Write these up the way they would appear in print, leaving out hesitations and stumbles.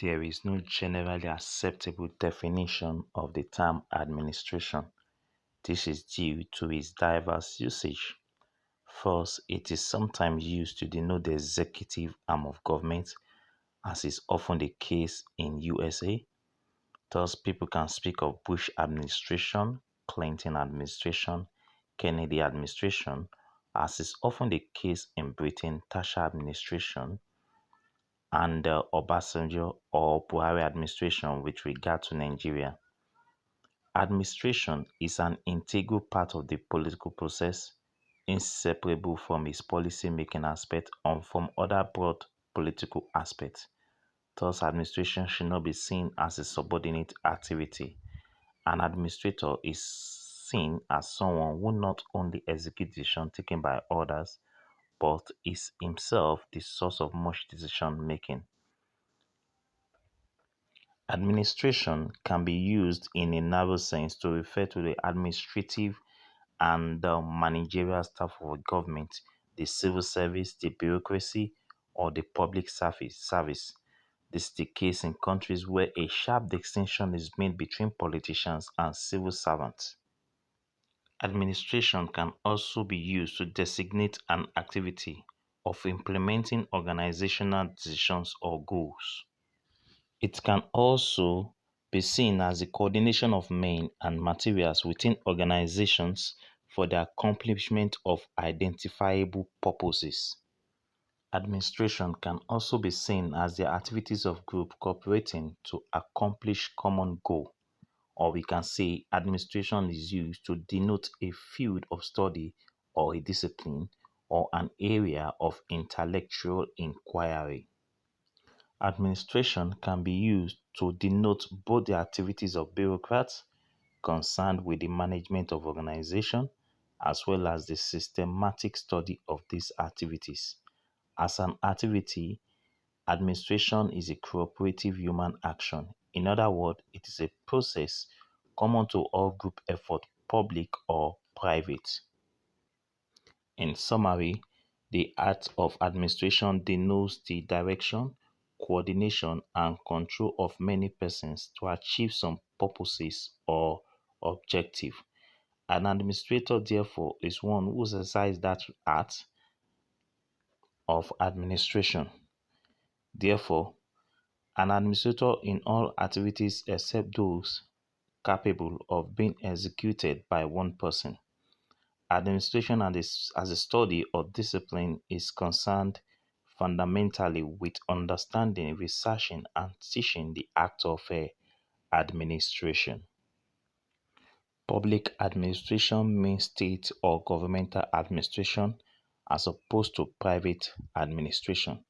There is no generally acceptable definition of the term administration. This is due to its diverse usage. First, it is sometimes used to denote the executive arm of government, as is often the case in USA. Thus, people can speak of Bush administration, Clinton administration, Kennedy administration, as is often the case in Britain, Thatcher administration, and the Obasanjo or Buhari administration with regard to Nigeria. Administration is an integral part of the political process, inseparable from its policy-making aspect and from other broad political aspects. Thus, administration should not be seen as a subordinate activity. An administrator is seen as someone who not only executes decisions taken by others, but is himself the source of much decision making. Administration can be used in a narrow sense to refer to the administrative and the managerial staff of a government, the civil service, the bureaucracy, or the public service. This is the case in countries where a sharp distinction is made between politicians and civil servants. Administration can also be used to designate an activity of implementing organizational decisions or goals. It can also be seen as the coordination of men and materials within organizations for the accomplishment of identifiable purposes. Administration can also be seen as the activities of group cooperating to accomplish common goal, or we can say administration is used to denote a field of study or a discipline or an area of intellectual inquiry. Administration can be used to denote both the activities of bureaucrats concerned with the management of organization as well as the systematic study of these activities. As an activity, administration is a cooperative human action. In other words, it is a process common to all group effort, public or private. In summary, the art of administration denotes the direction, coordination, and control of many persons to achieve some purposes or objective. An administrator, therefore, is one who exercises that art of administration. Therefore, an administrator in all activities except those capable of being executed by one person. Administration as a study or discipline is concerned fundamentally with understanding, researching, and teaching the act of administration. Public administration means state or governmental administration as opposed to private administration.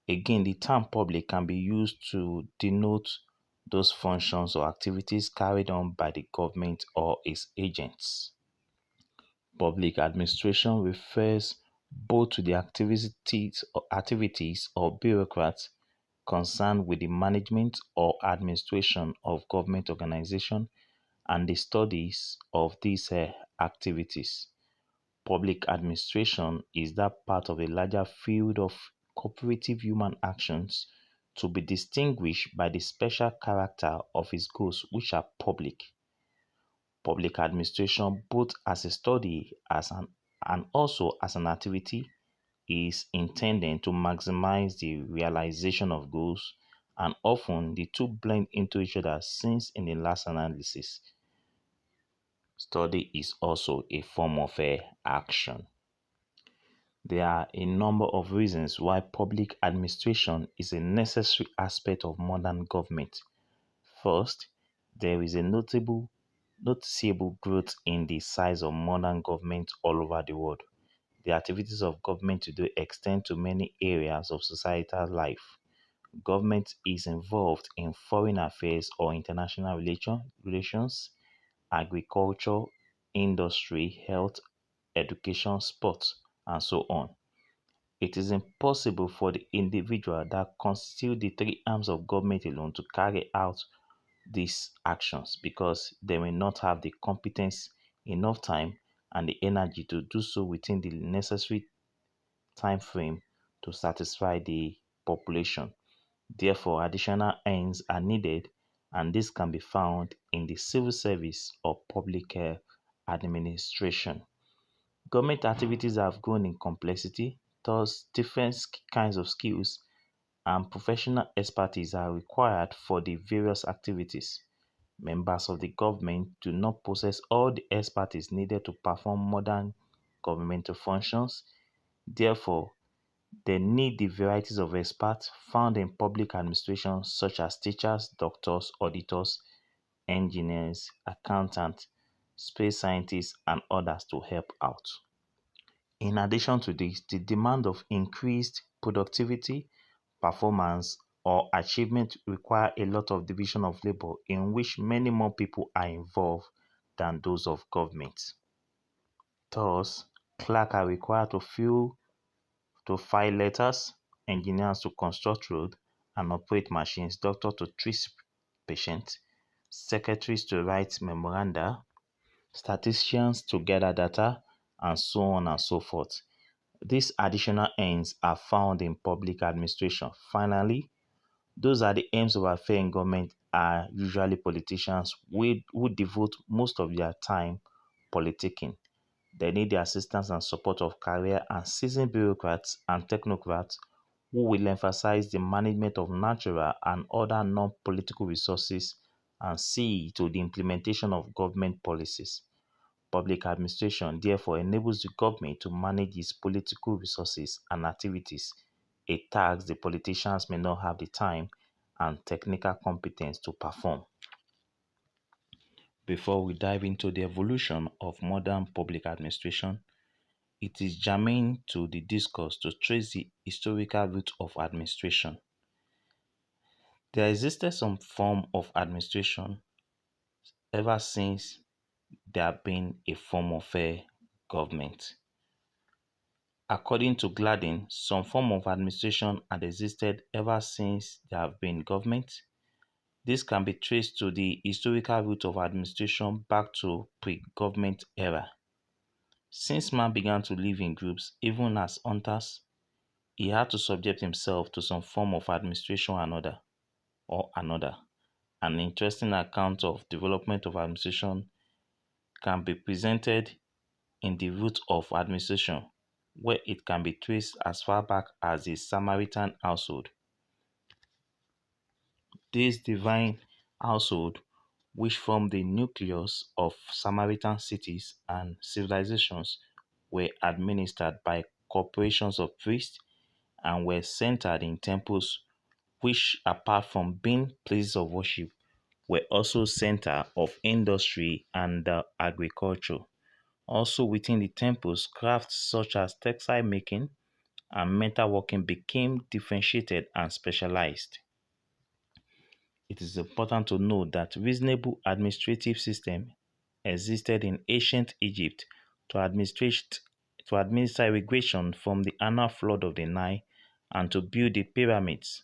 Again, the term public can be used to denote those functions or activities carried on by the government or its agents. Public administration refers both to the activities or bureaucrats concerned with the management or administration of government organization and the studies of these activities. Public administration is that part of a larger field of cooperative human actions to be distinguished by the special character of its goals, which are public. Public administration, both as a study and also as an activity, is intended to maximize the realization of goals, and often the two blend into each other since in the last analysis, study is also a form of action. There are a number of reasons why public administration is a necessary aspect of modern government. First, there is a noticeable growth in the size of modern government all over the world. The activities of government today extend to many areas of societal life. Government is involved in foreign affairs or international relations, agriculture, industry, health, education, sports, and so on. It is impossible for the individual that constitute the three arms of government alone to carry out these actions because they may not have the competence, enough time, and the energy to do so within the necessary time frame to satisfy the population. Therefore, additional ends are needed, and this can be found in the civil service or public administration. Government activities have grown in complexity, thus different kinds of skills and professional expertise are required for the various activities. Members of the government do not possess all the expertise needed to perform modern governmental functions. Therefore, they need the varieties of experts found in public administration, such as teachers, doctors, auditors, engineers, accountants, space scientists, and others to help out. In addition to this, the demand of increased productivity, performance, or achievement require a lot of division of labor in which many more people are involved than those of government. Thus, clerks are required to file letters, engineers to construct roads and operate machines, doctors to treat patients, secretaries to write memoranda, statisticians to gather data, and so on and so forth. These additional ends are found in public administration. Finally, those are the aims of affairs in government are usually politicians who devote most of their time politicking. They need the assistance and support of career and seasoned bureaucrats and technocrats who will emphasize the management of natural and other non-political resources and see to the implementation of government policies. Public administration therefore enables the government to manage its political resources and activities, a task the politicians may not have the time and technical competence to perform. Before we dive into the evolution of modern public administration, it is germane to the discourse to trace the historical root of administration. There existed some form of administration ever since there have been a form of a government. According to Gladden, some form of administration had existed ever since there have been government. This can be traced to the historical root of administration back to pre-government era. Since man began to live in groups, even as hunters, he had to subject himself to some form of administration or another. An interesting account of development of administration can be presented in the root of administration, where it can be traced as far back as the Samaritan household. This divine household, which formed the nucleus of Samaritan cities and civilizations, were administered by corporations of priests and were centered in temples, which, apart from being places of worship, were also center of industry and agriculture. Also within the temples, crafts such as textile making and metalworking became differentiated and specialized. It is important to note that reasonable administrative system existed in ancient Egypt to administer irrigation from the annual flood of the Nile and to build the pyramids.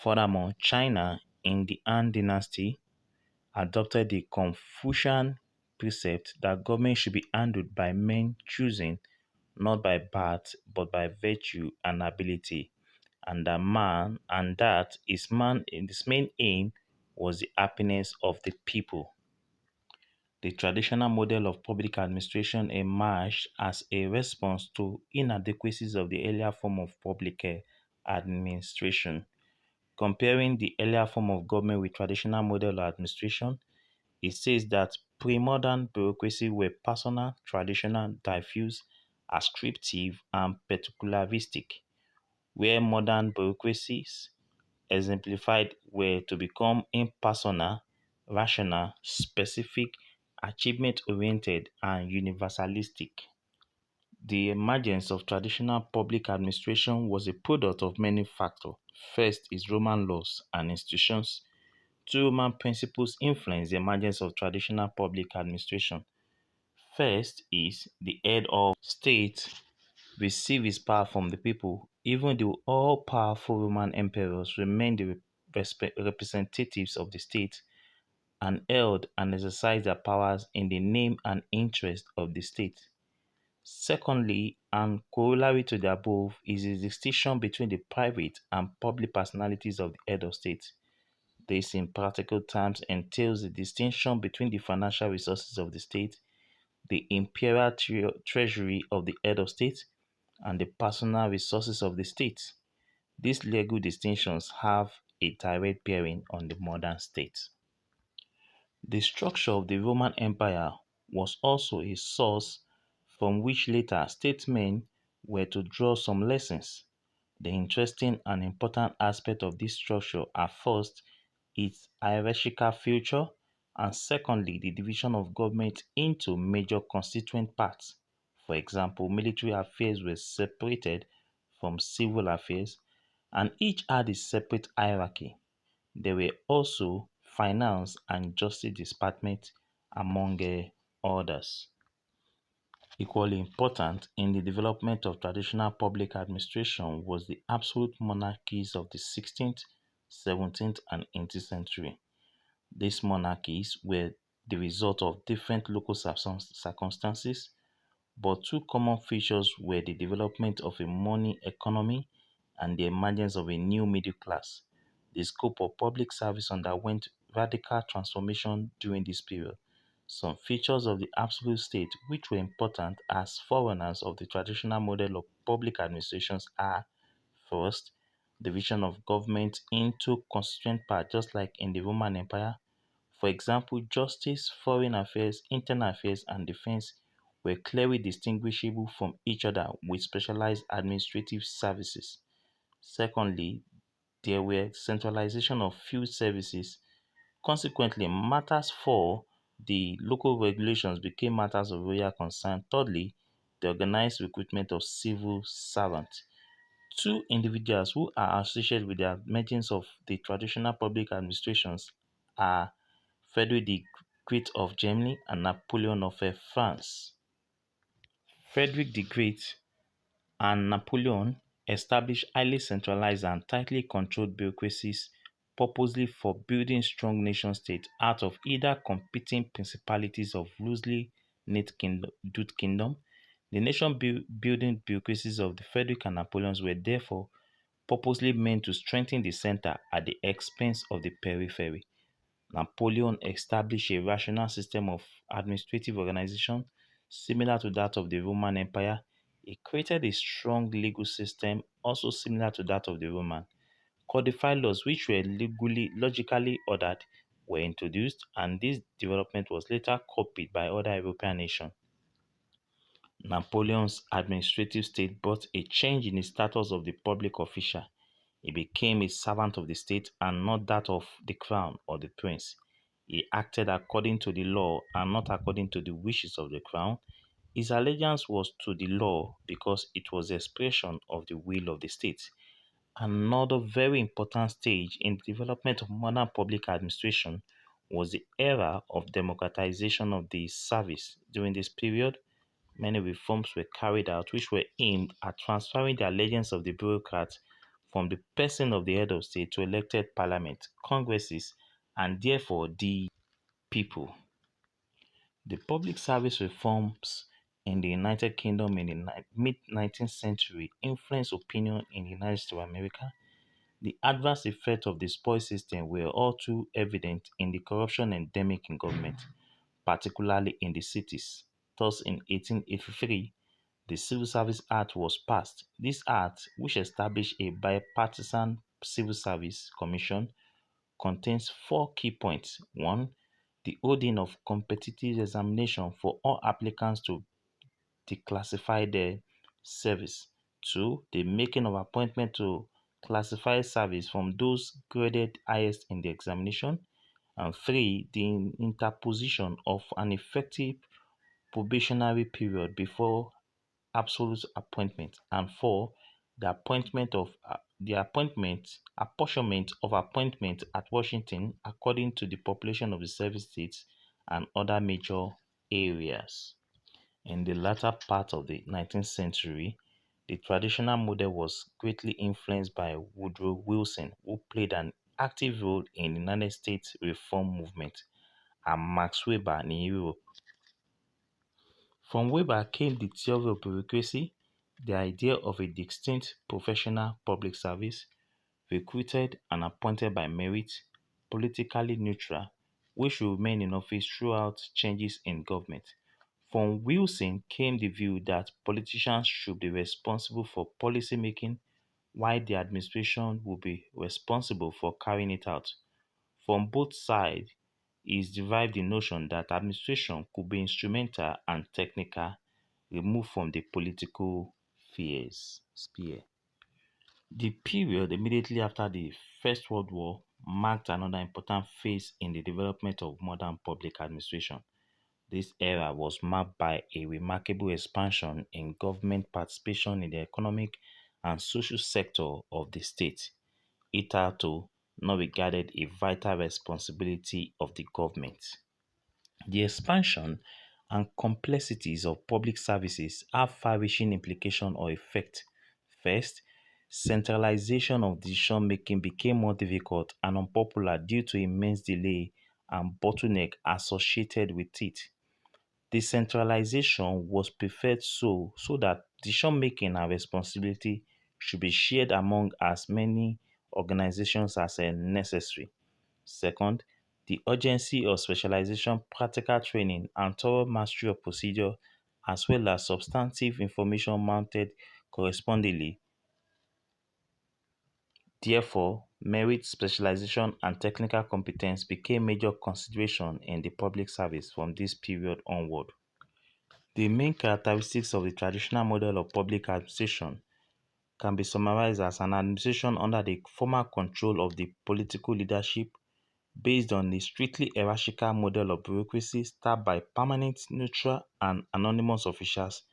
Furthermore, China in the Han Dynasty adopted the Confucian precept that government should be handled by men choosing not by birth but by virtue and ability, and that his main aim was the happiness of the people. The traditional model of public administration emerged as a response to inadequacies of the earlier form of public administration. Comparing the earlier form of government with traditional model of administration, it says that pre-modern bureaucracy were personal, traditional, diffuse, ascriptive, and particularistic, where modern bureaucracies exemplified were to become impersonal, rational, specific, achievement-oriented, and universalistic. The emergence of traditional public administration was a product of many factors. First is Roman laws and institutions. Two Roman principles influence the emergence of traditional public administration. First is the head of state receive his power from the people. Even the all-powerful Roman emperors remained the representatives of the state and held and exercised their powers in the name and interest of the state. Secondly, and corollary to the above, is the distinction between the private and public personalities of the head of state. This, in practical terms, entails the distinction between the financial resources of the state, the imperial treasury of the head of state, and the personal resources of the state. These legal distinctions have a direct bearing on the modern state. The structure of the Roman Empire was also a source from which later statesmen were to draw some lessons. The interesting and important aspects of this structure are first, its hierarchical feature, and secondly, the division of government into major constituent parts. For example, military affairs were separated from civil affairs, and each had a separate hierarchy. There were also finance and justice departments, among others. Equally important in the development of traditional public administration was the absolute monarchies of the 16th, 17th, and 18th century. These monarchies were the result of different local circumstances, but two common features were the development of a money economy and the emergence of a new middle class. The scope of public service underwent radical transformation during this period. Some features of the absolute state which were important as forerunners of the traditional model of public administrations are: first, division of government into constituent parts, just like in the Roman Empire. For example, justice, foreign affairs, internal affairs, and defense were clearly distinguishable from each other with specialized administrative services. Secondly, there were centralization of few services. Consequently, matters for the local regulations became matters of royal concern. Thirdly, the organized recruitment of civil servants. Two individuals who are associated with the emergence of the traditional public administrations are Frederick the Great of Germany and Napoleon of France. Frederick the Great and Napoleon established highly centralized and tightly controlled bureaucracies purposely for building strong nation states out of either competing principalities of loosely knit kingdom. The nation building bureaucracies of the Frederick and Napoleons were therefore purposely meant to strengthen the center at the expense of the periphery. Napoleon established a rational system of administrative organization similar to that of the Roman Empire. He created a strong legal system also similar to that of the Roman. Codified laws which were logically ordered were introduced, and this development was later copied by other European nations. Napoleon's administrative state brought a change in the status of the public official. He became a servant of the state and not that of the crown or the prince. He acted according to the law and not according to the wishes of the crown. His allegiance was to the law because it was the expression of the will of the state. Another very important stage in the development of modern public administration was the era of democratization of the service. During this period, many reforms were carried out which were aimed at transferring the allegiance of the bureaucrats from the person of the head of state to elected parliament, congresses, and therefore the people. The public service reforms in the United Kingdom in the mid 19th century influenced opinion in the United States of America. The adverse effects of the spoil system were all too evident in the corruption endemic in government, particularly in the cities. Thus, in 1883, the Civil Service Act was passed. This act, which established a bipartisan civil service commission, contains four key points. One, the holding of competitive examination for all applicants to declassify their service. Two, the making of appointment to classify service from those graded highest in the examination. And three, the interposition of an effective probationary period before absolute appointment. And four, the apportionment of appointment at Washington according to the population of the service states and other major areas. In the latter part of the 19th century, the traditional model was greatly influenced by Woodrow Wilson, who played an active role in the United States reform movement, and Max Weber in Europe. From Weber came the theory of bureaucracy, the idea of a distinct professional public service, recruited and appointed by merit, politically neutral, which will remain in office throughout changes in government. From Wilson came the view that politicians should be responsible for policy making while the administration will be responsible for carrying it out. From both sides is derived the notion that administration could be instrumental and technical, removed from the political sphere. The period immediately after the First World War marked another important phase in the development of modern public administration. This era was marked by a remarkable expansion in government participation in the economic and social sector of the state, hitherto not regarded a vital responsibility of the government. The expansion and complexities of public services have far-reaching implications or effects. First, centralization of decision-making became more difficult and unpopular due to immense delay and bottleneck associated with it. Decentralization was preferred so that decision-making and responsibility should be shared among as many organizations as necessary. Second, the urgency of specialization, practical training, and thorough mastery of procedure, as well as substantive information mounted correspondingly. Therefore, merit, specialization, and technical competence became major consideration in the public service from this period onward. The main characteristics of the traditional model of public administration can be summarized as an administration under the formal control of the political leadership based on a strictly hierarchical model of bureaucracy staffed by permanent, neutral, and anonymous officials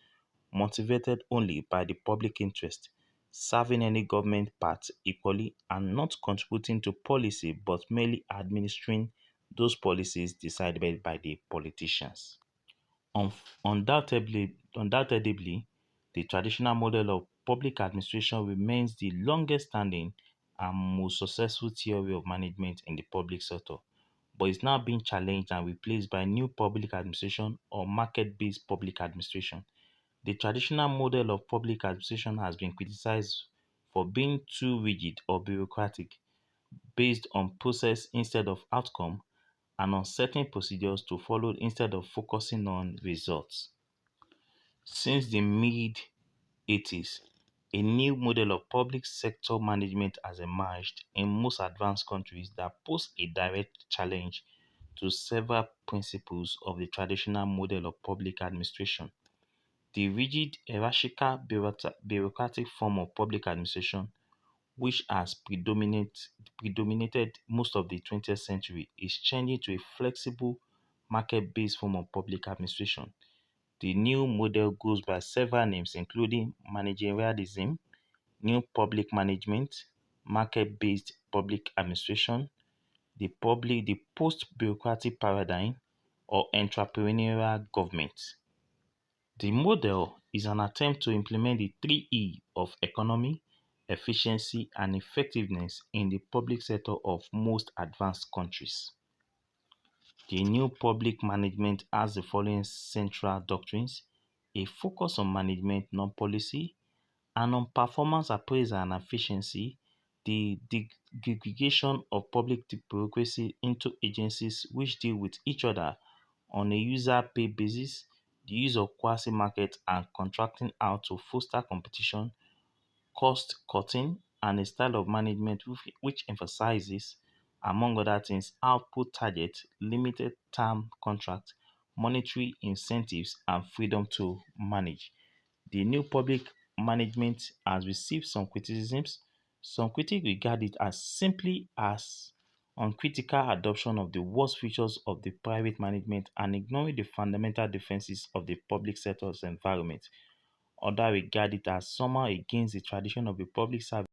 motivated only by the public interest, serving any government part equally and not contributing to policy but merely administering those policies decided by the politicians. Undoubtedly, the traditional model of public administration remains the longest standing and most successful theory of management in the public sector, but is now being challenged and replaced by new public administration or market-based public administration. The traditional model of public administration has been criticized for being too rigid or bureaucratic, based on process instead of outcome, and on certain procedures to follow instead of focusing on results. Since the mid 80s, a new model of public sector management has emerged in most advanced countries that pose a direct challenge to several principles of the traditional model of public administration. The rigid, hierarchical, bureaucratic form of public administration, which has predominated most of the 20th century, is changing to a flexible, market-based form of public administration. The new model goes by several names, including managerialism, new public management, market-based public administration, the post-bureaucratic paradigm, or entrepreneurial government. The model is an attempt to implement the three E of economy, efficiency, and effectiveness in the public sector of most advanced countries. The new public management has the following central doctrines: a focus on management, not policy, and on performance appraisal and efficiency, the segregation of public bureaucracy into agencies which deal with each other on a user pay basis, the use of quasi market and contracting out to foster competition, cost cutting, and a style of management which emphasizes, among other things, output target, limited term contract, monetary incentives, and freedom to manage. The new public management has received some criticisms. Some critics regard it as simply as uncritical adoption of the worst features of the private management and ignoring the fundamental differences of the public sector's environment. Others regard it as somehow against the tradition of the public service